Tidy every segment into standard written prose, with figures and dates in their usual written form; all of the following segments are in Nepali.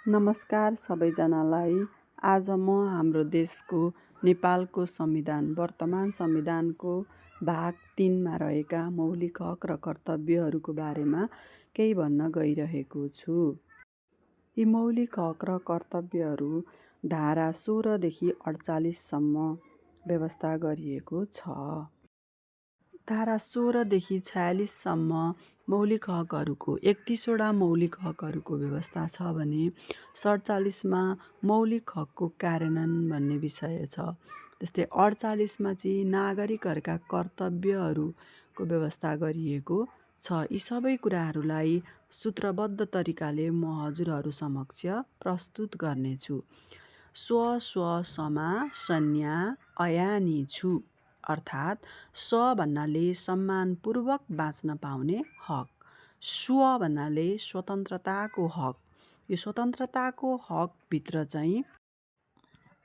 नमस्कार सबैजनालाई। आज म हाम्रो देशको नेपालको संविधान वर्तमान संविधानको भाग 3मा रहेका मौलिक हक र कर्तव्यहरूको बारेमा केही भन्न गइरहेको छु। यी मौलिक हक र कर्तव्यहरू धारा 16देखि 48सम्म व्यवस्था गरिएको छ। धारा 16देखि 46सम्म मौलिक हकहरूको 31वटा मौलिक हकहरूको व्यवस्था छ भने 47मा मौलिक हकको कार्यान्वयन भन्ने विषय छ। त्यस्तै 48मा चाहिँ नागरिकहरूका कर्तव्यहरूको व्यवस्था गरिएको छ। यी सबै कुराहरूलाई सूत्रबद्ध तरिकाले म हजुरहरू समक्ष प्रस्तुत गर्नेछु। स्व समा संज्ञा अयानी छु, अर्थात् स्व भन्नाले सम्मानपूर्वक बाँच्न पाउने हक, स्व भन्नाले स्वतन्त्रताको हक। यो स्वतन्त्रताको हकभित्र चाहिँ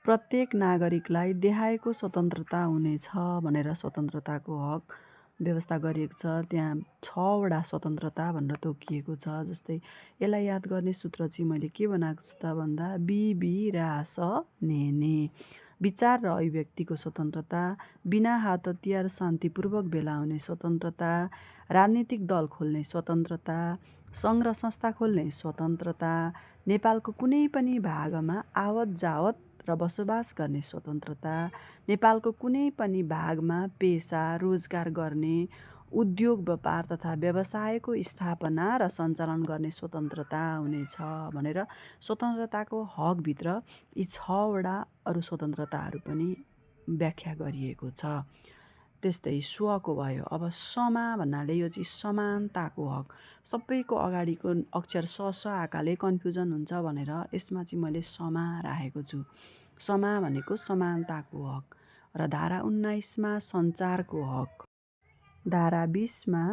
प्रत्येक नागरिकलाई देहायको स्वतन्त्रता हुनेछ भनेर स्वतन्त्रताको हक व्यवस्था गरिएको छ। त्यहाँ 6वटा स्वतन्त्रता भनेर तोकिएको छ। जस्तै यसलाई याद गर्ने सूत्र चाहिँ मैले के बनाएको छु त भन्दा बिबिरास नेने, विचार र अभिव्यक्तिको स्वतन्त्रता, बिना हात हतियार शान्तिपूर्वक भेला हुने स्वतन्त्रता, राजनीतिक दल खोल्ने स्वतन्त्रता, सङ्घ र संस्था खोल्ने स्वतन्त्रता, नेपालको कुनै पनि भागमा आवत जावत र बसोबास गर्ने स्वतन्त्रता, नेपालको कुनै पनि भागमा पेसा रोजगार गर्ने, उद्योग व्यापार तथा व्यवसायको स्थापना र सञ्चालन गर्ने स्वतन्त्रता हुनेछ भनेर स्वतन्त्रताको हकभित्र यी 6वटा अरू स्वतन्त्रताहरू पनि व्याख्या गरिएको छ। त्यस्तै स्वको भयो। अब समा भन्नाले यो चाहिँ समानताको हक। सबैको अगाडिको अक्षर स आएकाले कन्फ्युजन हुन्छ भनेर यसमा चाहिँ मैले समा राखेको छु। समा भनेको समानताको हक। र धारा 19मा सञ्चारको हक, धारा 20मा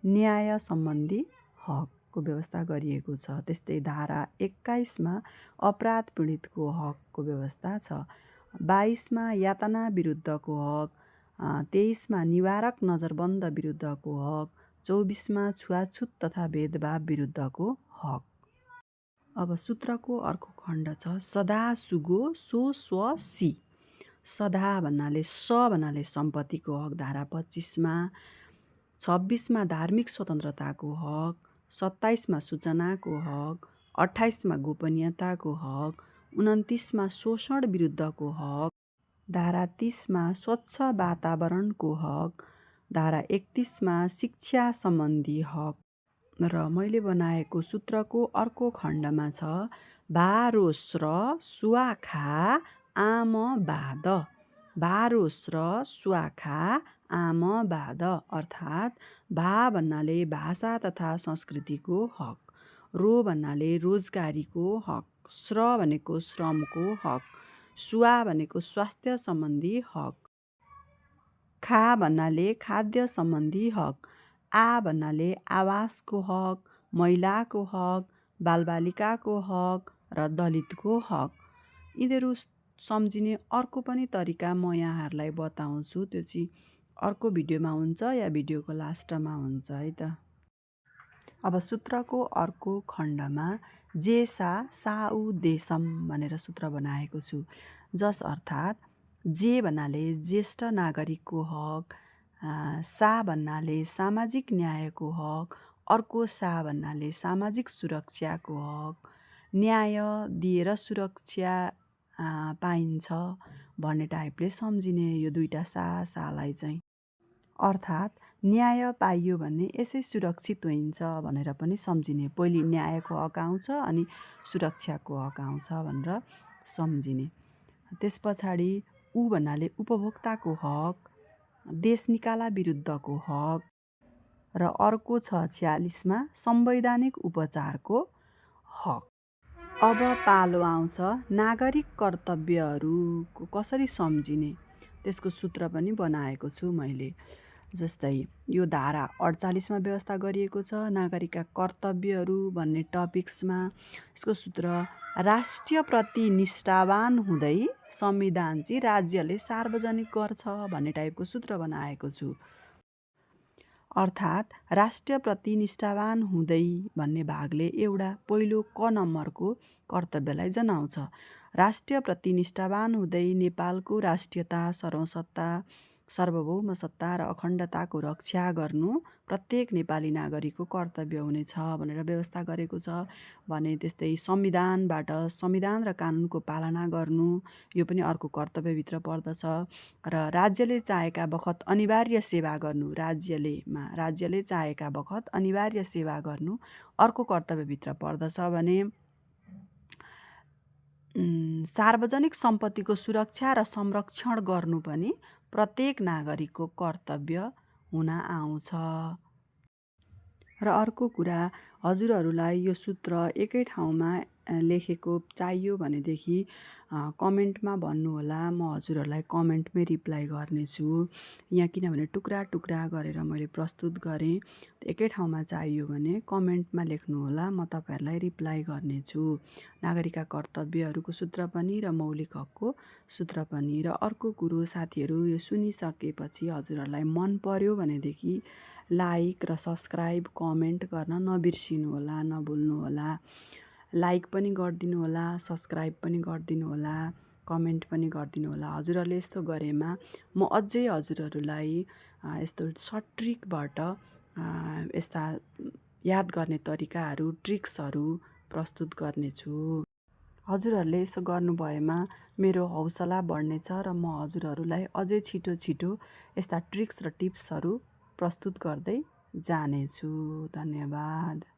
न्याय सम्बन्धी हकको व्यवस्था गरिएको छ। त्यस्तै धारा 21मा अपराध पीडितको हकको व्यवस्था छ। 22मा यातना विरुद्धको हक, 23मा निवारक नजरबन्द विरुद्धको हक, 24मा छुवाछुत तथा भेदभाव विरुद्धको हक। अब सूत्रको अर्को खण्ड छ सदा सुगो सो स्व सी। सदा भन्नाले भन्नाले सम्पत्तिको हक धारा 25मा, 26मा धार्मिक स्वतन्त्रताको हक, 27मा सूचनाको हक, 28मा गोपनीयताको हक, 29मा शोषण विरुद्धको हक, धारा 30मा स्वच्छ वातावरणको हक, धारा 31मा शिक्षा सम्बन्धी हक। र मैले बनाएको सूत्रको अर्को खण्डमा छ भारोस र सुवाखा आमवाद। भारोस र सुवाखा आमवाद अर्थात् भा भन्नाले भाषा तथा संस्कृतिको हक, रो भन्नाले रोजगारीको हक, श्र भनेको श्रमको हक, सुवा भनेको स्वास्थ्य सम्बन्धी हक, खा भन्नाले खाद्य सम्बन्धी हक, आ भन्नाले आवासको हक, महिलाको हक, बालबालिकाको हक र दलितको हक। यिनीहरू सम्झिने अर्को पनि तरिका म यहाँहरूलाई बताउँछु। त्यो चाहिँ अर्को भिडियोमा हुन्छ या भिडियोको लास्टमा हुन्छ है त। अब सूत्रको अर्को खण्डमा जेसा साउ देशम भनेर सूत्र बनाएको छु। जस अर्थात् जे भन्नाले ज्येष्ठ नागरिकको हक, सा भन्नाले सामाजिक न्यायको हक, अर्को सा भन्नाले सामाजिक सुरक्षाको हक, न्याय दिएर सुरक्षा पाइन्छ भन्ने टाइपले सम्झिने यो दुईवटा सालाई चाहिँ। अर्थात् न्याय पाइयो भने यसै सुरक्षित हुन्छ भनेर पनि सम्झिने। पहिले न्यायको हक आउँछ अनि सुरक्षाको हक आउँछ भनेर सम्झिने। त्यस पछाडि उ भन्नाले उपभोक्ताको हक, देश निकाला विरुद्धको हक र अर्को छ 46मा संवैधानिक उपचारको हक। अब पालो आउँछ नागरिक कर्तव्यहरूको कसरी सम्झिने, त्यसको सूत्र पनि बनाएको छु मैले। जस्तै यो धारा 48मा व्यवस्था गरिएको छ नागरिकका कर्तव्यहरू भन्ने टपिक्समा। यसको सूत्र राष्ट्रप्रति निष्ठावान हुँदै संविधान चाहिँ राज्यले सार्वजनिक गर्छ भन्ने टाइपको सूत्र बनाएको छु। अर्थात् राष्ट्रप्रति निष्ठावान हुँदै भन्ने भागले एउटा पहिलो क नम्बरको कर्तव्यलाई जनाउँछ। राष्ट्रप्रति निष्ठावान हुँदै नेपालको राष्ट्रियता, सर्वसत्ता, सार्वभौम सत्ता र अखण्डताको रक्षा गर्नु प्रत्येक नेपाली नागरिकको कर्तव्य हुनेछ भनेर व्यवस्था गरेको छ भने त्यस्तै संविधानबाट संविधान र कानुनको पालना गर्नु यो पनि अर्को कर्तव्यभित्र पर्दछ र राज्यले चाहेका बखत अनिवार्य सेवा गर्नु राज्यले चाहेका बखत अनिवार्य सेवा गर्नु अर्को कर्तव्यभित्र पर्दछ भने सार्वजनिक सम्पत्तिको सुरक्षा र संरक्षण गर्नु पनि प्रत्येक नागरिकको कर्तव्य हुन आउँछ। र अर्को कुरा हजुरहरूलाई यो सूत्र एकै ठाउँमा लेखेको चाहियो भनेदेखि कमेन्टमा भन्नुहोला, म हजुरहरूलाई कमेन्टमै रिप्लाई गर्नेछु। यहाँ किनभने टुक्रा टुक्रा गरेर मैले प्रस्तुत गरेँ, एकै ठाउँमा चाहियो भने कमेन्टमा लेख्नुहोला, म तपाईँहरूलाई रिप्लाई गर्नेछु। नागरिकका कर्तव्यहरूको सूत्र पनि र मौलिक हकको सूत्र पनि। र अर्को कुरो साथीहरू, यो सुनिसकेपछि हजुरहरूलाई मन पर्यो भनेदेखि लाइक र सब्सक्राइब कमेन्ट गर्न नबिर्सिनुहोला, नभुल्नुहोला। लाइक पनि गरिदिनु होला, सब्सक्राइब पनि गरिदिनु होला, कमेन्ट पनि गरिदिनु होला। हजुरहरूले यस्तो गरेमा म अझै हजुरहरूलाई यस्तो सर्ट ट्रिकबाट यस्ता याद गर्ने तरिकाहरू, ट्रिक्सहरू प्रस्तुत गर्नेछु। हजुरहरूले यसो गर्नुभएमा मेरो हौसला बढ्नेछ र म हजुरहरूलाई अझै छिटो छिटो यस्ता ट्रिक्स र टिप्सहरू प्रस्तुत गर्दै जानेछु। धन्यवाद।